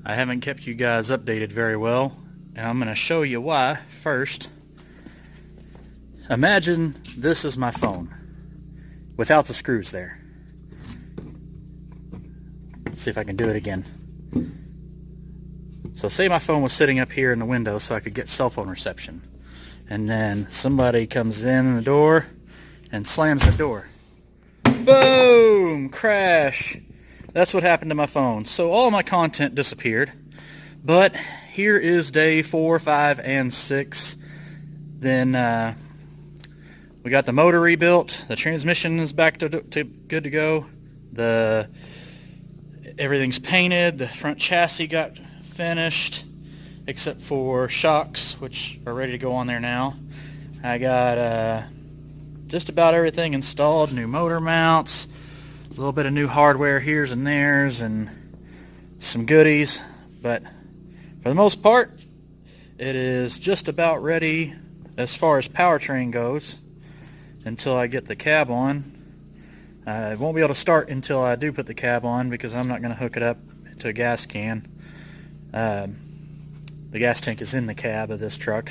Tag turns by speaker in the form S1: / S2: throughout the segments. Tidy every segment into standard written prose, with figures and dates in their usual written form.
S1: I haven't kept you guys updated very well, and I'm going to show you why first. Imagine this is my phone without the screws there. Let's see if I can do it again. So say my phone was sitting up here in the window so I could get cell phone reception, and then somebody comes in the door and slams the door. Boom! Crash! That's what happened to my phone. So all my content disappeared. But here is day 4, 5, and 6. Then we got the motor rebuilt. The transmission is back to good to go. Everything's painted. The front chassis got finished, except for shocks, which are ready to go on there now. I got just about everything installed. New motor mounts. A little bit of new hardware here's and there's, and some goodies, but for the most part it is just about ready as far as powertrain goes until I get the cab on. I won't be able to start until I do put the cab on because I'm not going to hook it up to a gas can. The gas tank is in the cab of this truck,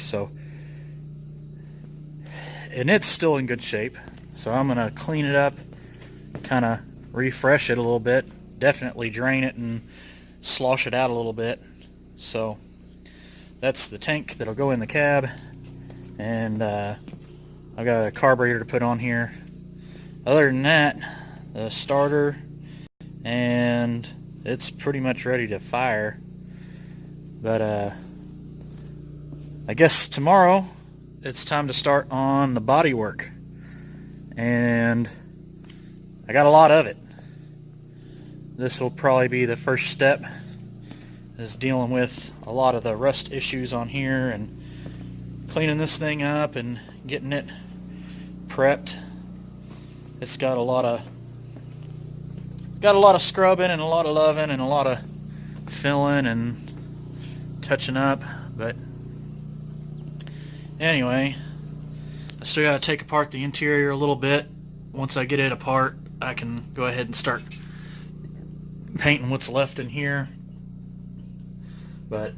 S1: and it's still in good shape, so I'm going to clean it up, kind of refresh it a little bit, definitely drain it and slosh it out a little bit. So that's the tank that'll go in the cab, and I've got a carburetor to put on here. Other than that, the starter, and it's pretty much ready to fire. But I guess tomorrow it's time to start on the body work, and I got a lot of it. This will probably be the first step, is dealing with a lot of the rust issues on here and cleaning this thing up and getting it prepped. It's got a lot of scrubbing and a lot of loving and a lot of filling and touching up. But anyway, I still got to take apart the interior a little bit. Once I get it apart, I can go ahead and start painting what's left in here. But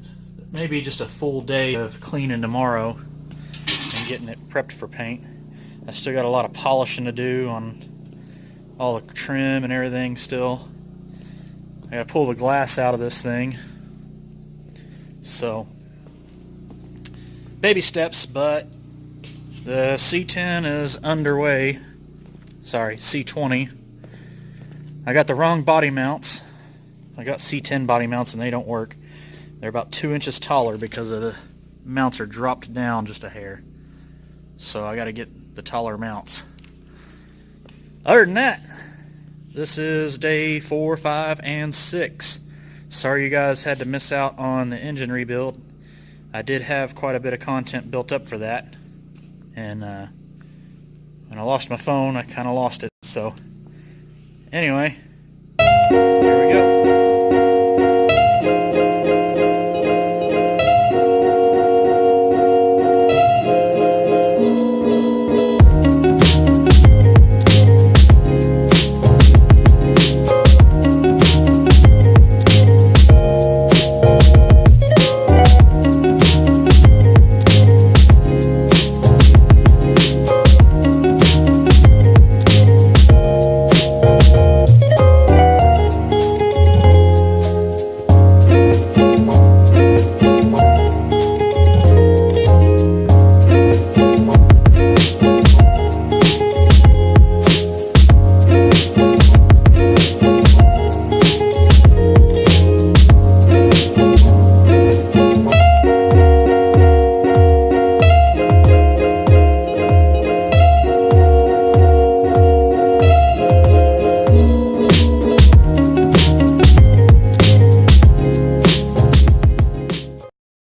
S1: maybe just a full day of cleaning tomorrow and getting it prepped for paint. I still got a lot of polishing to do on all the trim and everything still. I gotta pull the glass out of this thing. So, baby steps, but the C10 is underway. Sorry, C20. I got the wrong body mounts. I got C10 body mounts and they don't work. They're about 2 inches taller because of the mounts are dropped down just a hair. So I got to get the taller mounts. Other than that, this is day 4, 5, and 6. Sorry you guys had to miss out on the engine rebuild. I did have quite a bit of content built up for that. And when I lost my phone, I kind of lost it. So anyway, here we go.